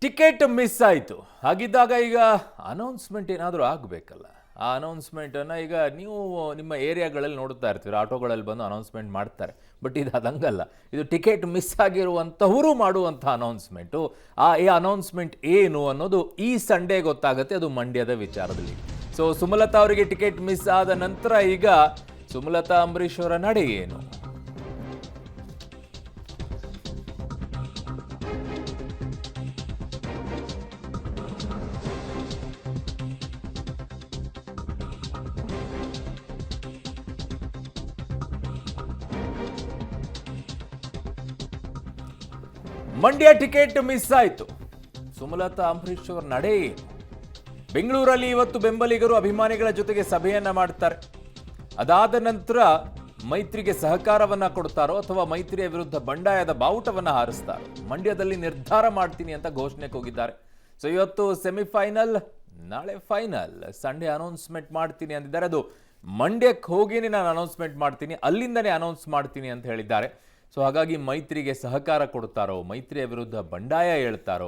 Ticket miss ಆಯಿತು. ಹಾಗಿದ್ದಾಗ ಈಗ ಅನೌನ್ಸ್ಮೆಂಟ್ ಏನಾದರೂ ಆಗಬೇಕಲ್ಲ. ಆ ಅನೌನ್ಸ್ಮೆಂಟನ್ನು ಈಗ ನೀವು ನಿಮ್ಮ ಏರಿಯಾಗಳಲ್ಲಿ ನೋಡ್ತಾ ಇರ್ತೀರ, ಆಟೋಗಳಲ್ಲಿ ಬಂದು ಅನೌನ್ಸ್ಮೆಂಟ್ ಮಾಡ್ತಾರೆ. ಬಟ್ ಇದು ಅದಂಗಲ್ಲ, ಇದು ಟಿಕೆಟ್ ಮಿಸ್ ಆಗಿರುವಂಥವರು ಮಾಡುವಂಥ ಅನೌನ್ಸ್ಮೆಂಟು. ಈ ಅನೌನ್ಸ್ಮೆಂಟ್ ಏನು ಅನ್ನೋದು ಈ ಸಂಡೇ ಗೊತ್ತಾಗುತ್ತೆ, ಅದು ಮಂಡ್ಯದ ವಿಚಾರದಲ್ಲಿ. ಸೊ ಸುಮಲತಾ ಅವರಿಗೆ ಟಿಕೆಟ್ ಮಿಸ್ ಆದ ನಂತರ ಈಗ ಸುಮಲತಾ ಅಂಬರೀಶ್ ಅವರ ನಡೆ ಏನು? ಮಂಡ್ಯ ಟಿಕೆಟ್ ಮಿಸ್ ಆಯಿತು. ಸುಮಲತಾ ಅಂಬರೀಶ್ ಅವರ ನಡೆ ಏನು? ಬೆಂಗಳೂರಲ್ಲಿ ಇವತ್ತು ಬೆಂಬಲಿಗರು ಅಭಿಮಾನಿಗಳ ಜೊತೆಗೆ ಸಭೆಯನ್ನ ಮಾಡ್ತಾರೆ. ಅದಾದ ನಂತರ ಮೈತ್ರಿಗೆ ಸಹಕಾರವನ್ನ ಕೊಡ್ತಾರೋ ಅಥವಾ ಮೈತ್ರಿಯ ವಿರುದ್ಧ ಬಂಡಾಯದ ಬಾವುಟವನ್ನ ಹಾರಿಸ್ತಾರೋ, ಮಂಡ್ಯದಲ್ಲಿ ನಿರ್ಧಾರ ಮಾಡ್ತೀನಿ ಅಂತ ಘೋಷಣೆಗೆ ಹೋಗಿದ್ದಾರೆ. ಸೊ ಇವತ್ತು ಸೆಮಿಫೈನಲ್, ನಾಳೆ ಫೈನಲ್. ಸಂಡೇ ಅನೌನ್ಸ್ಮೆಂಟ್ ಮಾಡ್ತೀನಿ ಅಂದಿದ್ದಾರೆ. ಅದು ಮಂಡ್ಯಕ್ಕೆ ಹೋಗಿನೇ ನಾನು ಅನೌನ್ಸ್ಮೆಂಟ್ ಮಾಡ್ತೀನಿ, ಅಲ್ಲಿಂದನೇ ಅನೌನ್ಸ್ ಮಾಡ್ತೀನಿ ಅಂತ ಹೇಳಿದ್ದಾರೆ. ಸೊ ಹಾಗಾಗಿ ಮೈತ್ರಿಗೆ ಸಹಕಾರ ಕೊಡ್ತಾರೋ, ಮೈತ್ರಿಯ ವಿರುದ್ಧ ಬಂಡಾಯ ಹೇಳ್ತಾರೋ,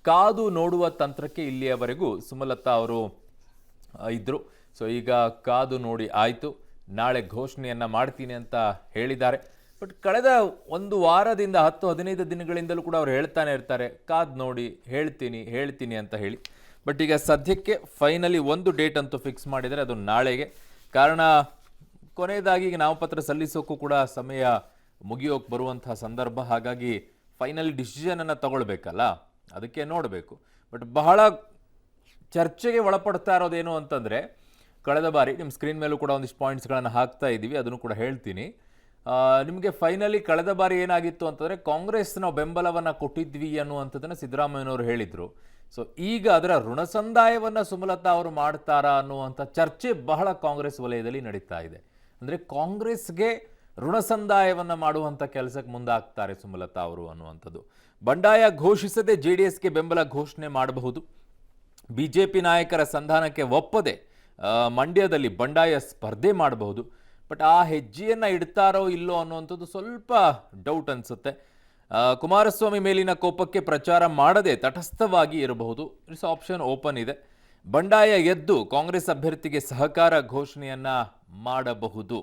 ಕಾದು ನೋಡುವ ತಂತ್ರಕ್ಕೆ ಇಲ್ಲಿಯವರೆಗೂ ಸುಮಲತಾ ಅವರು ಇದ್ರು. ಸೊ ಈಗ ಕಾದು ನೋಡಿ ಆಯಿತು, ನಾಳೆ ಘೋಷಣೆಯನ್ನ ಮಾಡ್ತೀನಿ ಅಂತ ಹೇಳಿದ್ದಾರೆ. ಬಟ್ ಕಳೆದ ಒಂದು ವಾರದಿಂದ 10-15 ದಿನಗಳಿಂದಲೂ ಕೂಡ ಅವ್ರು ಹೇಳ್ತಾನೆ ಇರ್ತಾರೆ, ಕಾದು ನೋಡಿ ಹೇಳ್ತೀನಿ ಅಂತ ಹೇಳಿ. ಬಟ್ ಈಗ ಸದ್ಯಕ್ಕೆ ಫೈನಲಿ ಒಂದು ಡೇಟ್ ಅಂತೂ ಫಿಕ್ಸ್ ಮಾಡಿದರೆ, ಅದು ನಾಳೆಗೆ. ಕಾರಣ ಕೊನೆಯದಾಗಿ ಈಗ ನಾಮಪತ್ರ ಸಲ್ಲಿಸೋಕ್ಕೂ ಕೂಡ ಸಮಯ ಮುಗಿಯೋಕೆ ಬರುವಂತಹ ಸಂದರ್ಭ. ಹಾಗಾಗಿ ಫೈನಲ್ ಡಿಸಿಷನನ್ನು ತಗೊಳ್ಬೇಕಲ್ಲ, ಅದಕ್ಕೆ ನೋಡಬೇಕು. ಬಟ್ ಬಹಳ ಚರ್ಚೆಗೆ ಒಳಪಡ್ತಾ ಇರೋದೇನು ಅಂತಂದರೆ, ಕಳೆದ ಬಾರಿ ನಿಮ್ಮ ಸ್ಕ್ರೀನ್ ಮೇಲೂ ಕೂಡ ಒಂದಿಷ್ಟು ಪಾಯಿಂಟ್ಸ್ಗಳನ್ನು ಹಾಕ್ತಾ ಇದ್ದೀವಿ, ಅದನ್ನು ಕೂಡ ಹೇಳ್ತೀನಿ ನಿಮಗೆ. ಫೈನಲಿ ಕಳೆದ ಬಾರಿ ಏನಾಗಿತ್ತು ಅಂತಂದರೆ, ಕಾಂಗ್ರೆಸ್ ನಾವು ಬೆಂಬಲವನ್ನು ಕೊಟ್ಟಿದ್ವಿ ಅನ್ನುವಂಥದ್ದನ್ನು ಸಿದ್ದರಾಮಯ್ಯನವರು ಹೇಳಿದರು. ಸೊ ಈಗ ಅದರ ಋಣ ಸಂದಾಯವನ್ನು ಸುಮಲತಾ ಅವರು ಮಾಡ್ತಾರಾ ಅನ್ನುವಂಥ ಚರ್ಚೆ ಬಹಳ ಕಾಂಗ್ರೆಸ್ ವಲಯದಲ್ಲಿ ನಡೀತಾ ಇದೆ. ಅಂದರೆ ಕಾಂಗ್ರೆಸ್ಗೆ ಋಣ ಸಂದಾಯವನ್ನು ಮಾಡುವಂಥ ಕೆಲಸಕ್ಕೆ ಮುಂದಾಗ್ತಾರೆ ಸುಮಲತಾ ಅವರು ಅನ್ನುವಂಥದ್ದು. ಬಂಡಾಯ ಘೋಷಿಸದೆ JDSಗೆ ಬೆಂಬಲ ಘೋಷಣೆ ಮಾಡಬಹುದು. BJP ನಾಯಕರ ಸಂಧಾನಕ್ಕೆ ಒಪ್ಪದೆ ಮಂಡ್ಯದಲ್ಲಿ ಬಂಡಾಯ ಸ್ಪರ್ಧೆ ಮಾಡಬಹುದು. ಬಟ್ ಆ ಹೆಜ್ಜೆಯನ್ನು ಇಡ್ತಾರೋ ಇಲ್ಲೋ ಅನ್ನುವಂಥದ್ದು ಸ್ವಲ್ಪ ಡೌಟ್ ಅನಿಸುತ್ತೆ. ಕುಮಾರಸ್ವಾಮಿ ಮೇಲಿನ ಕೋಪಕ್ಕೆ ಪ್ರಚಾರ ಮಾಡದೆ ತಟಸ್ಥವಾಗಿ ಇರಬಹುದು. ಇಟ್ಸ್ ಆಪ್ಷನ್ ಓಪನ್ ಇದೆ. ಬಂಡಾಯ ಎದ್ದು ಕಾಂಗ್ರೆಸ್ ಅಭ್ಯರ್ಥಿಗೆ ಸಹಕಾರ ಘೋಷಣೆಯನ್ನ ಮಾಡಬಹುದು.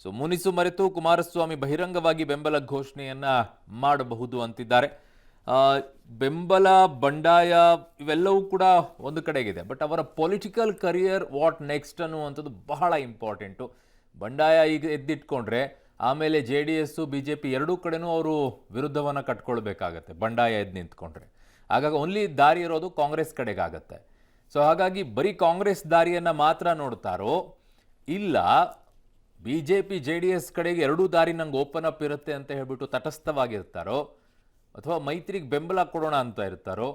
ಸೊ ಮುನಿಸು ಮರೆತು ಕುಮಾರಸ್ವಾಮಿ ಬಹಿರಂಗವಾಗಿ ಬೆಂಬಲ ಘೋಷಣೆಯನ್ನ ಮಾಡಬಹುದು ಅಂತಿದ್ದಾರೆ. ಬೆಂಬಲ, ಬಂಡಾಯ ಇವೆಲ್ಲವೂ ಕೂಡ ಒಂದು ಕಡೆಗಿದೆ. ಬಟ್ ಅವರ ಪೊಲಿಟಿಕಲ್ ಕರಿಯರ್ ವಾಟ್ ನೆಕ್ಸ್ಟ್ ಅನ್ನುವಂಥದ್ದು ಬಹಳ ಇಂಪಾರ್ಟೆಂಟು. ಬಂಡಾಯ ಈಗ ಎದ್ದಿಟ್ಕೊಂಡ್ರೆ ಆಮೇಲೆ JDS BJP ಎರಡೂ ಕಡೆನೂ ಅವರು ವಿರುದ್ಧವನ್ನು ಕಟ್ಕೊಳ್ಬೇಕಾಗತ್ತೆ, ಬಂಡಾಯ ಎದ್ದು ನಿಂತ್ಕೊಂಡ್ರೆ. ಹಾಗಾಗಿ ಓನ್ಲಿ ದಾರಿ ಇರೋದು ಕಾಂಗ್ರೆಸ್ ಕಡೆಗಾಗತ್ತೆ. ಸೊ ಹಾಗಾಗಿ ಬರೀ ಕಾಂಗ್ರೆಸ್ ದಾರಿಯನ್ನು ಮಾತ್ರ ನೋಡ್ತಾರೋ, ಇಲ್ಲ BJP JDS ಕಡೆಗೆ ಎರಡೂ ದಾರಿ ನಂಗೆ ಓಪನ್ ಅಪ್ ಇರುತ್ತೆ ಅಂತ ಹೇಳ್ಬಿಟ್ಟು ತಟಸ್ಥವಾಗಿರ್ತಾರೋ, ಅಥವಾ ಮೈತ್ರಿಗೆ ಬೆಂಬಲ ಕೊಡೋಣ ಅಂತ ಇರ್ತಾರೋ,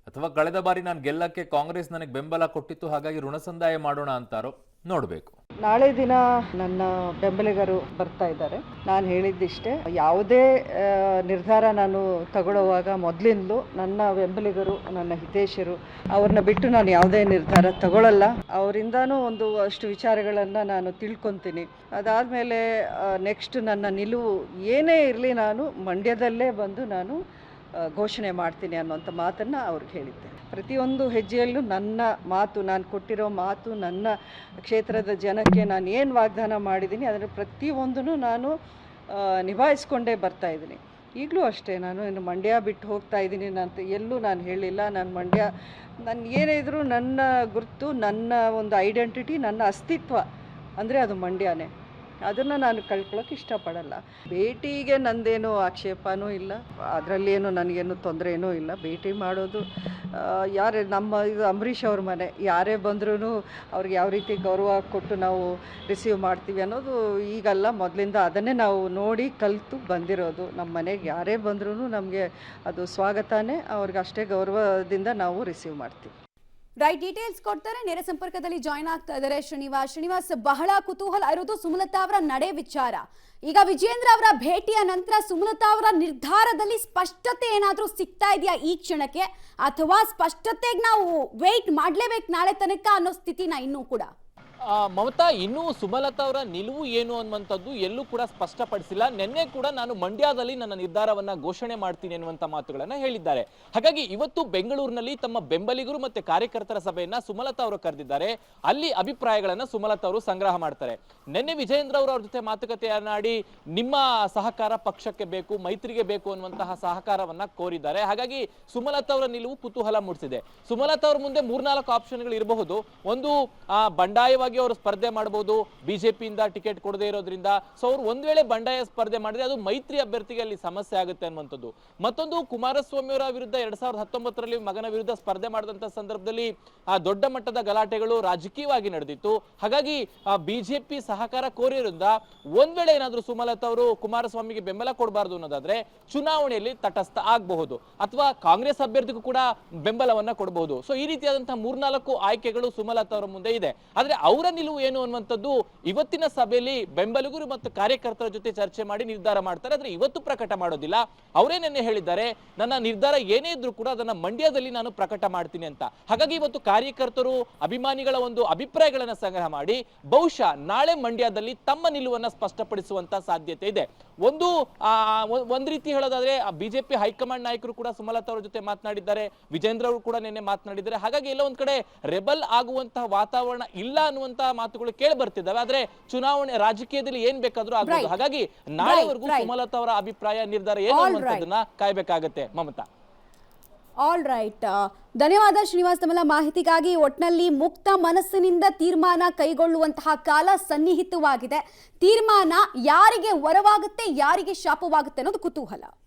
ಅಥವಾ ಕಳೆದ ಬಾರಿ ನಾನು ಗೆಲ್ಲಕ್ಕೆ ಕಾಂಗ್ರೆಸ್ ನನಗೆ ಬೆಂಬಲ ಕೊಟ್ಟಿತ್ತು ಹಾಗಾಗಿ ಋಣ ಸಂದಾಯ ಮಾಡೋಣ ಅಂತಾರೋ ನೋಡಬೇಕು. ನಾಳೆ ದಿನ ನನ್ನ ಬೆಂಬಲಿಗರು ಬರ್ತಾ ಇದ್ದಾರೆ. ನಾನು ಹೇಳಿದ್ದಿಷ್ಟೇ, ಯಾವುದೇ ನಿರ್ಧಾರ ನಾನು ತಗೊಳ್ಳುವಾಗ ಮೊದಲಿಂದಲೂ ನನ್ನ ಬೆಂಬಲಿಗರು, ನನ್ನ ಹಿತೈಷಿರು ಅವ್ರನ್ನ ಬಿಟ್ಟು ನಾನು ಯಾವುದೇ ನಿರ್ಧಾರ ತಗೊಳ್ಳಲ್ಲ. ಅವರಿಂದನೂ ಒಂದು ಅಷ್ಟು ವಿಚಾರಗಳನ್ನು ನಾನು ತಿಳ್ಕೊತೀನಿ. ಅದಾದಮೇಲೆ ನೆಕ್ಸ್ಟ್ ನನ್ನ ನಿಲುವು ಏನೇ ಇರಲಿ, ನಾನು ಮಂಡ್ಯದಲ್ಲೇ ಬಂದು ನಾನು ಘೋಷಣೆ ಮಾಡ್ತೀನಿ ಅನ್ನೋಂಥ ಮಾತನ್ನು ಅವ್ರಿಗೆ ಹೇಳಿದ್ದೆ. ಪ್ರತಿಯೊಂದು ಹೆಜ್ಜೆಯಲ್ಲೂ ನನ್ನ ಮಾತು, ನಾನು ಕೊಟ್ಟಿರೋ ಮಾತು, ನನ್ನ ಕ್ಷೇತ್ರದ ಜನಕ್ಕೆ ನಾನು ಏನು ವಾಗ್ದಾನ ಮಾಡಿದ್ದೀನಿ ಅದನ್ನು ಪ್ರತಿಯೊಂದನ್ನು ನಾನು ನಿಭಾಯಿಸ್ಕೊಂಡೇ ಬರ್ತಾ ಇದ್ದೀನಿ. ಈಗಲೂ ಅಷ್ಟೇ, ನಾನು ಇನ್ನು ಮಂಡ್ಯ ಬಿಟ್ಟು ಹೋಗ್ತಾ ಇದ್ದೀನಿ ಅಂತ ಎಲ್ಲೂ ನಾನು ಹೇಳಿಲ್ಲ. ನಾನು ಏನೇ ಇದ್ದರೂ ನನ್ನ ಗುರುತು, ನನ್ನ ಒಂದು ಐಡೆಂಟಿಟಿ, ನನ್ನ ಅಸ್ತಿತ್ವ ಅಂದರೆ ಅದು ಮಂಡ್ಯನೇ. ಅದನ್ನು ನಾನು ಕಳ್ಕೊಳ್ಳೋಕೆ ಇಷ್ಟಪಡಲ್ಲ. ಭೇಟಿಗೆ ನಂದೇನೂ ಆಕ್ಷೇಪನೂ ಇಲ್ಲ, ಅದರಲ್ಲೇನು ನನಗೇನು ತೊಂದರೆನೂ ಇಲ್ಲ. ಭೇಟಿ ಮಾಡೋದು ಯಾರೇ, ಇದು ಅಂಬರೀಷ್ ಅವ್ರ ಮನೆ, ಯಾರೇ ಬಂದ್ರೂ ಅವ್ರಿಗೆ ಯಾವ ರೀತಿ ಗೌರವ ಕೊಟ್ಟು ನಾವು ರಿಸೀವ್ ಮಾಡ್ತೀವಿ ಅನ್ನೋದು ಈಗಲ್ಲ, ಮೊದಲಿಂದ ಅದನ್ನೇ ನಾವು ನೋಡಿ ಕಲಿತು ಬಂದಿರೋದು. ನಮ್ಮ ಮನೆಗೆ ಯಾರೇ ಬಂದ್ರೂ ನಮಗೆ ಅದು ಸ್ವಾಗತನೇ, ಅವ್ರಿಗೆ ಅಷ್ಟೇ ಗೌರವದಿಂದ ನಾವು ರಿಸೀವ್ ಮಾಡ್ತೀವಿ. ರೈಟ್, ಡೀಟೇಲ್ಸ್ ಕೊಡ್ತಾರೆ. ನೇರ ಸಂಪರ್ಕದಲ್ಲಿ ಜಾಯ್ನ್ ಆಗ್ತಾ ಇದ್ದಾರೆ ಶ್ರೀನಿವಾಸ್. ಬಹಳ ಕುತೂಹಲ ಇರೋದು ಸುಮಲತಾ ಅವರ ನಡೆ ವಿಚಾರ. ಈಗ ವಿಜೇಂದ್ರ ಅವರ ಭೇಟಿಯ ನಂತರ ಸುಮಲತಾ ಅವರ ನಿರ್ಧಾರದಲ್ಲಿ ಸ್ಪಷ್ಟತೆ ಏನಾದರೂ ಸಿಗ್ತಾ ಇದೆಯಾ ಈ ಕ್ಷಣಕ್ಕೆ, ಅಥವಾ ಸ್ಪಷ್ಟತೆಗೆ ನಾವು ವೇಟ್ ಮಾಡಲೇಬೇಕು ನಾಳೆ ತನಕ ಅನ್ನೋ ಸ್ಥಿತಿನ ಇನ್ನೂ ಕೂಡ? ಮಮತಾ ಇನ್ನೂ ಸುಮಲತಾ ಅವರ ನಿಲುವು ಏನು ಅನ್ನುವಂಥದ್ದು ಎಲ್ಲೂ ಕೂಡ ಸ್ಪಷ್ಟಪಡಿಸಿಲ್ಲ. ನಿನ್ನೆ ಕೂಡ ನಾನು ಮಂಡ್ಯದಲ್ಲಿ ನನ್ನ ನಿರ್ಧಾರವನ್ನ ಘೋಷಣೆ ಮಾಡ್ತೀನಿ ಅನ್ನುವಂಥ ಮಾತುಗಳನ್ನ ಹೇಳಿದ್ದಾರೆ. ಹಾಗಾಗಿ ಇವತ್ತು ಬೆಂಗಳೂರಿನಲ್ಲಿ ತಮ್ಮ ಬೆಂಬಲಿಗರು ಮತ್ತೆ ಕಾರ್ಯಕರ್ತರ ಸಭೆಯನ್ನ ಸುಮಲತಾ ಅವರು ಕರೆದಿದ್ದಾರೆ. ಅಲ್ಲಿ ಅಭಿಪ್ರಾಯಗಳನ್ನ ಸುಮಲತಾ ಅವರು ಸಂಗ್ರಹ ಮಾಡ್ತಾರೆ. ನಿನ್ನೆ ವಿಜಯೇಂದ್ರ ಅವರು ಅವ್ರ ಜೊತೆ ಮಾತುಕತೆಯನ್ನಾಡಿ ನಿಮ್ಮ ಸಹಕಾರ ಪಕ್ಷಕ್ಕೆ ಬೇಕು, ಮೈತ್ರಿಗೆ ಬೇಕು ಅನ್ನುವಂತಹ ಸಹಕಾರವನ್ನ ಕೋರಿದ್ದಾರೆ. ಹಾಗಾಗಿ ಸುಮಲತಾ ಅವರ ನಿಲುವು ಕುತೂಹಲ ಮೂಡಿಸಿದೆ. ಸುಮಲತಾ ಅವ್ರ ಮುಂದೆ 3-4 ಆಪ್ಷನ್ಗಳು ಇರಬಹುದು. ಒಂದು ಬಂಡಾಯವಾಗಿ ಅವರು ಸ್ಪರ್ಧೆ ಮಾಡಬಹುದು, ಬಿಜೆಪಿಯಿಂದ ಟಿಕೆಟ್ ಕೊಡದೇ ಇರೋದ್ರಿಂದ. ಸೊ ಅವ್ರು ಒಂದ್ ವೇಳೆ ಬಂಡಾಯ ಸ್ಪರ್ಧೆ ಮಾಡಿದ್ರೆ ಅದು ಮೈತ್ರಿ ಅಭ್ಯರ್ಥಿಗೆ ಅಲ್ಲಿ ಸಮಸ್ಯೆ ಆಗುತ್ತೆ ಅನ್ನುವಂಥದ್ದು. ಮತ್ತೊಂದು, ಕುಮಾರಸ್ವಾಮಿ ಅವರ ವಿರುದ್ಧ 2019ರಲ್ಲಿ ಮಗನ ವಿರುದ್ಧ ಸ್ಪರ್ಧೆ ಮಾಡಿದಂತ ಸಂದರ್ಭದಲ್ಲಿ ದೊಡ್ಡ ಮಟ್ಟದ ಗಲಾಟೆಗಳು ರಾಜಕೀಯವಾಗಿ ನಡೆದಿತ್ತು. ಹಾಗಾಗಿ ಬಿಜೆಪಿ ಸಹಕಾರ ಕೋರಿರೋದ್ರಿಂದ ಒಂದ್ ವೇಳೆ ಏನಾದ್ರೂ ಸುಮಲತಾ ಅವರು ಕುಮಾರಸ್ವಾಮಿಗೆ ಬೆಂಬಲ ಕೊಡಬಾರ್ದು ಅನ್ನೋದಾದ್ರೆ ಚುನಾವಣೆಯಲ್ಲಿ ತಟಸ್ಥ ಆಗಬಹುದು, ಅಥವಾ ಕಾಂಗ್ರೆಸ್ ಅಭ್ಯರ್ಥಿಗೂ ಕೂಡ ಬೆಂಬಲವನ್ನ ಕೊಡಬಹುದು. ಸೊ ಈ ರೀತಿಯಾದಂತಹ 3-4 ಆಯ್ಕೆಗಳು ಸುಮಲತಾ ಅವರ ಮುಂದೆ ಇದೆ. ಆದ್ರೆ ಅವರ ನಿಲುವು ಏನು ಅನ್ನುವಂಥದ್ದು ಇವತ್ತಿನ ಸಭೆಯಲ್ಲಿ ಬೆಂಬಲಿಗರು ಮತ್ತು ಕಾರ್ಯಕರ್ತರ ಜೊತೆ ಚರ್ಚೆ ಮಾಡಿ ನಿರ್ಧಾರ ಮಾಡ್ತಾರೆ. ಆದ್ರೆ ಇವತ್ತು ಪ್ರಕಟ ಮಾಡೋದಿಲ್ಲ. ಅವರೇ ನಿನ್ನೆ ಹೇಳಿದ್ದಾರೆ, ನನ್ನ ನಿರ್ಧಾರ ಏನೇ ಇದ್ರೂ ಕೂಡ ಅದನ್ನ ಮಂಡ್ಯದಲ್ಲಿ ನಾನು ಪ್ರಕಟ ಮಾಡ್ತೀನಿ ಅಂತ. ಹಾಗಾಗಿ ಇವತ್ತು ಕಾರ್ಯಕರ್ತರು, ಅಭಿಮಾನಿಗಳ ಒಂದು ಅಭಿಪ್ರಾಯಗಳನ್ನ ಸಂಗ್ರಹ ಮಾಡಿ ಬಹುಶಃ ನಾಳೆ ಮಂಡ್ಯದಲ್ಲಿ ತಮ್ಮ ನಿಲುವನ್ನ ಸ್ಪಷ್ಟಪಡಿಸುವಂತ ಸಾಧ್ಯತೆ ಇದೆ. ಒಂದ್ ರೀತಿ ಹೇಳೋದಾದ್ರೆ ಬಿಜೆಪಿ ಹೈಕಮಾಂಡ್ ನಾಯಕರು ಕೂಡ ಸುಮಲತಾ ಅವರ ಜೊತೆ ಮಾತನಾಡಿದ್ದಾರೆ, ವಿಜೇಂದ್ರ ಅವರು ಕೂಡ ನಿನ್ನೆ ಮಾತನಾಡಿದ್ದಾರೆ. ಹಾಗಾಗಿ ಎಲ್ಲ ಒಂದ್ ಕಡೆ ರೆಬಲ್ ಆಗುವಂತಹ ವಾತಾವರಣ ಇಲ್ಲ ಅನ್ನುವಂತಹ ಮಾತುಗಳು ಕೇಳಿ ಬರ್ತಿದ್ದಾವೆ. ಆದ್ರೆ ಚುನಾವಣೆ ರಾಜಕೀಯದಲ್ಲಿ ಏನ್ ಬೇಕಾದ್ರೂ ಆಗ್ಬೋದು. ಹಾಗಾಗಿ ನಾಳೆವರೆಗೂ ಸುಮಲತಾ ಅವರ ಅಭಿಪ್ರಾಯ, ನಿರ್ಧಾರ ಏನು ಅನ್ನುವಂಥದ್ದನ್ನ ಕಾಯ್ಬೇಕಾಗತ್ತೆ ಮಮತಾ. ಆಲ್ ರೈಟ್, ಧನ್ಯವಾದ ಶ್ರೀನಿವಾಸ್ ತಮ್ಮೆಲ್ಲ ಮಾಹಿತಿಗಾಗಿ. ಒಟ್ನಲ್ಲಿ ಮುಕ್ತ ಮನಸ್ಸಿನಿಂದ ತೀರ್ಮಾನ ಕೈಗೊಳ್ಳುವಂತಹ ಕಾಲ ಸನ್ನಿಹಿತವಾಗಿದೆ. ತೀರ್ಮಾನ ಯಾರಿಗೆ ವರವಾಗುತ್ತೆ, ಯಾರಿಗೆ ಶಾಪವಾಗುತ್ತೆ ಅನ್ನೋದು ಕುತೂಹಲ.